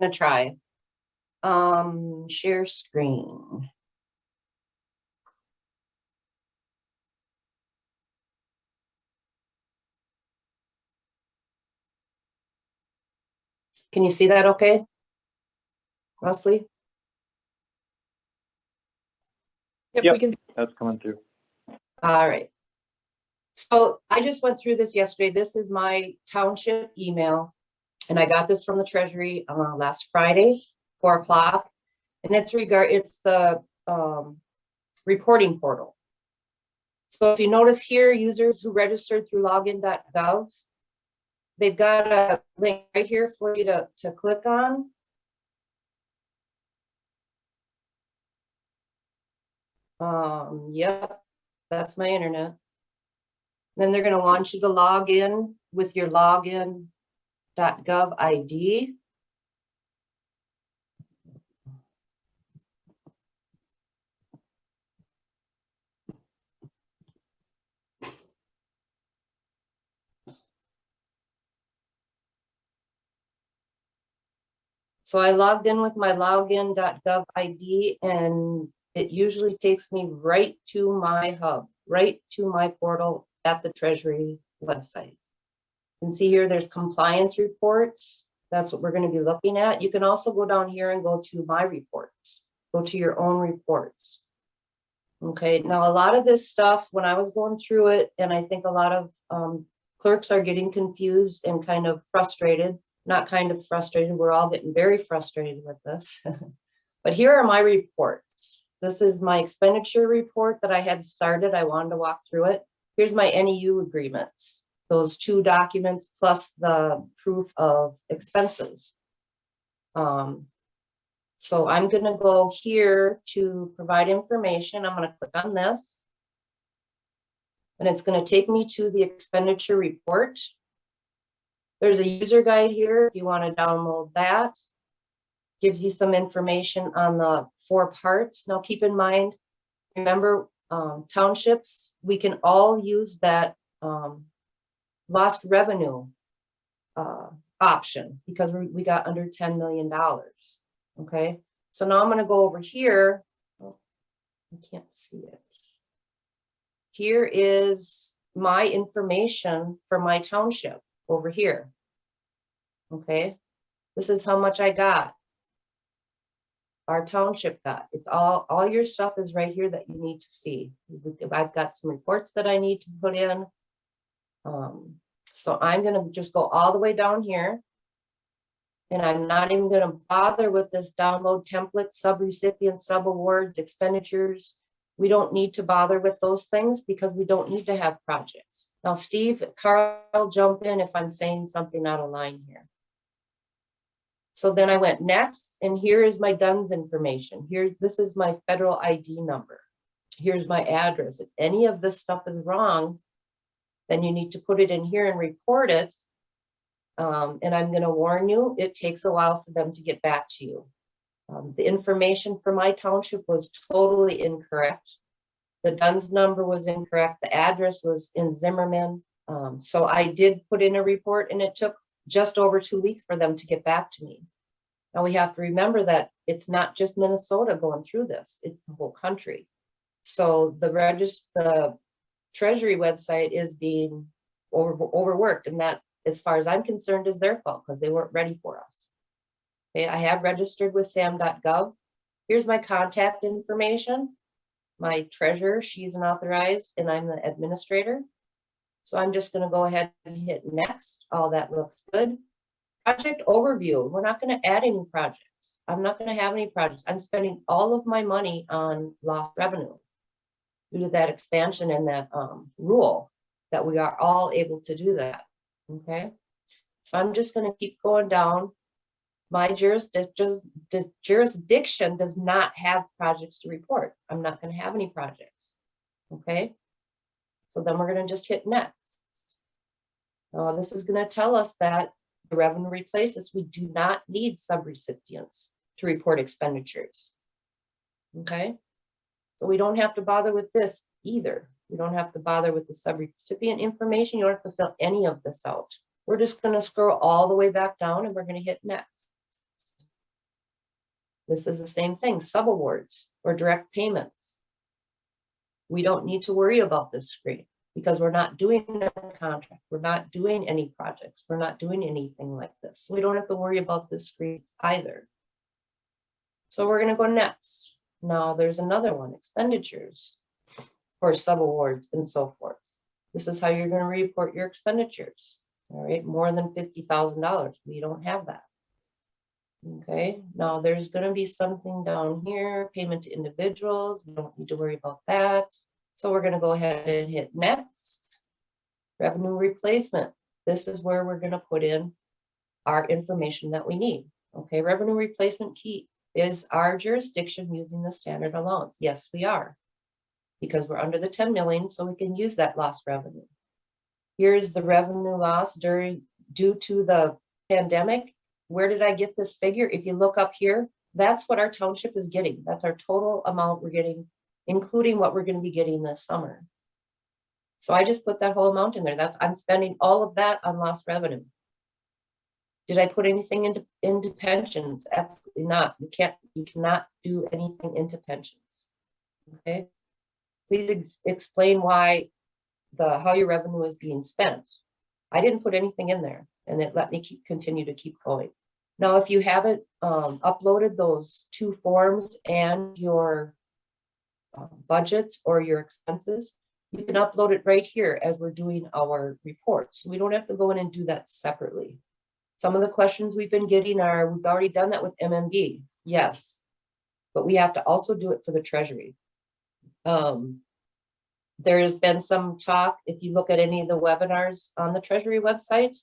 gonna try. Share screen. Can you see that okay, Leslie? Yep, we can. That's coming through. All right. So I just went through this yesterday. This is my township email, and I got this from the Treasury last Friday, 4 o'clock. And it's the reporting portal. So if you notice here, users who registered through login.gov, they've got a link right here for you to click on. Yep, that's my internet. Then they're going to want you to log in with your login.gov ID. So I logged in with my login.gov ID, and it usually takes me right to my hub, right to my portal at the Treasury website. You can see here, there's compliance reports. That's what we're going to be looking at. You can also go down here and go to my reports, go to your own reports. Okay, now a lot of this stuff, when I was going through it, and I think a lot of clerks are getting confused and kind of frustrated. Not kind of frustrated, we're all getting very frustrated with this. But here are my reports. This is my expenditure report that I had started. I wanted to walk through it. Here's my NEU agreements, those 2 documents plus the proof of expenses. So I'm going to go here to provide information. I'm going to click on this, and it's going to take me to the expenditure report. There's a user guide here if you want to download that. Gives you some information on the 4 parts. Now keep in mind, remember, townships, we can all use that lost revenue option because we got under $10 million. Okay, so now I'm going to go over here. Oh, I can't see it. Here is my information for my township over here. Okay, this is how much I got. Our township got. It's all your stuff is right here that you need to see. I've got some reports that I need to put in. So I'm going to just go all the way down here. And I'm not even going to bother with this download template, sub-recipients, sub-awards, expenditures. We don't need to bother with those things because we don't need to have projects. Now, Steve, Carl, jump in if I'm saying something out of line here. So then I went next, and here is my DUNS information. Here, this is my federal ID number. Here's my address. If any of this stuff is wrong, then you need to put it in here and report it. And I'm going to warn you, it takes a while for them to get back to you. The information for my township was totally incorrect. The DUNS number was incorrect. The address was in Zimmerman. So I did put in a report, and it took just over 2 weeks for them to get back to me. Now we have to remember that it's not just Minnesota going through this, it's the whole country. So the Treasury website is being overworked, and that, as far as I'm concerned, is their fault because they weren't ready for us. Okay, I have registered with sam.gov. Here's my contact information. My treasurer, she's an authorized, and I'm the administrator. So I'm just going to go ahead and hit next. All that looks good. Project overview. We're not going to add any projects. I'm not going to have any projects. I'm spending all of my money on lost revenue due to that expansion and that rule that we are all able to do that. Okay. So I'm just going to keep going down. My jurisdiction does not have projects to report. I'm not going to have any projects. Okay. So then we're going to just hit next. This is going to tell us that the revenue replaces. We do not need subrecipients to report expenditures. Okay. So we don't have to bother with this either. We don't have to bother with the subrecipient information. You don't have to fill any of this out. We're just going to scroll all the way back down, and we're going to hit next. This is the same thing, subawards or direct payments. We don't need to worry about this screen because we're not doing a contract. We're not doing any projects. We're not doing anything like this. So we don't have to worry about this screen either. So we're going to go next. Now there's another one, expenditures for subawards and so forth. This is how you're going to report your expenditures. All right, more than $50,000. We don't have that. Okay, now there's going to be something down here, payment to individuals. We don't need to worry about that. So we're going to go ahead and hit next. Revenue replacement. This is where we're going to put in our information that we need. Okay, revenue replacement key. Is our jurisdiction using the standard allowance? Yes, we are, because we're under the 10 million, so we can use that lost revenue. Here's the revenue loss due to the pandemic. Where did I get this figure? If you look up here, that's what our township is getting. That's our total amount we're getting, including what we're going to be getting this summer. So I just put that whole amount in there. I'm spending all of that on lost revenue. Did I put anything into pensions? Absolutely not. You cannot do anything into pensions. Okay. Please explain why how your revenue is being spent. I didn't put anything in there, and it let me continue to keep going. Now, if you haven't uploaded those two forms and your budgets or your expenses, you can upload it right here as we're doing our reports. We don't have to go in and do that separately. Some of the questions we've been getting are, we've already done that with MMB. Yes, but we have to also do it for the Treasury. There has been some talk, if you look at any of the webinars on the Treasury website,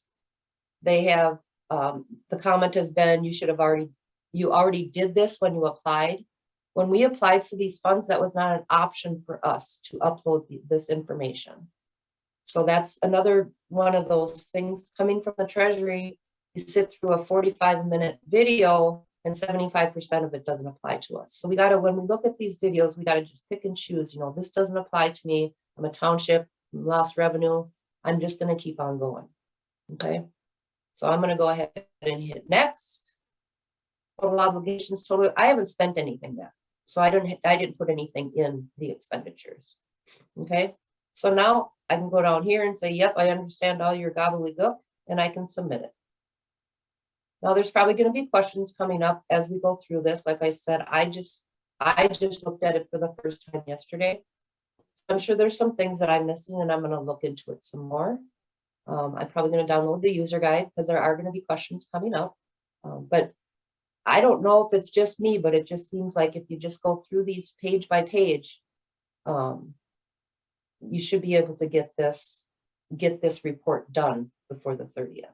they have, the comment has been, you already did this when you applied. When we applied for these funds, that was not an option for us to upload this information. So that's another one of those things coming from the Treasury. You sit through a 45-minute video and 75% of it doesn't apply to us. So when we look at these videos, we gotta just pick and choose, this doesn't apply to me. I'm a township, lost revenue. I'm just gonna keep on going, okay? So I'm gonna go ahead and hit next. Total obligations, I haven't spent anything yet. So I didn't put anything in the expenditures, okay? So now I can go down here and say, yep, I understand all your gobbledygook, and I can submit it. Now there's probably going to be questions coming up as we go through this. Like I said, I just looked at it for the first time yesterday. So I'm sure there's some things that I'm missing, and I'm going to look into it some more. I'm probably going to download the user guide because there are going to be questions coming up. But I don't know if it's just me, but it just seems like if you just go through these page by page, you should be able to get this report done before the 30th.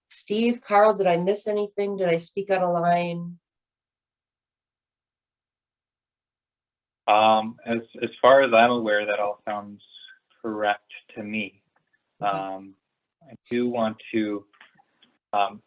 Steve, Carl, did I miss anything? Did I speak out of line? As far as I'm aware, that all sounds correct to me. I do want to kind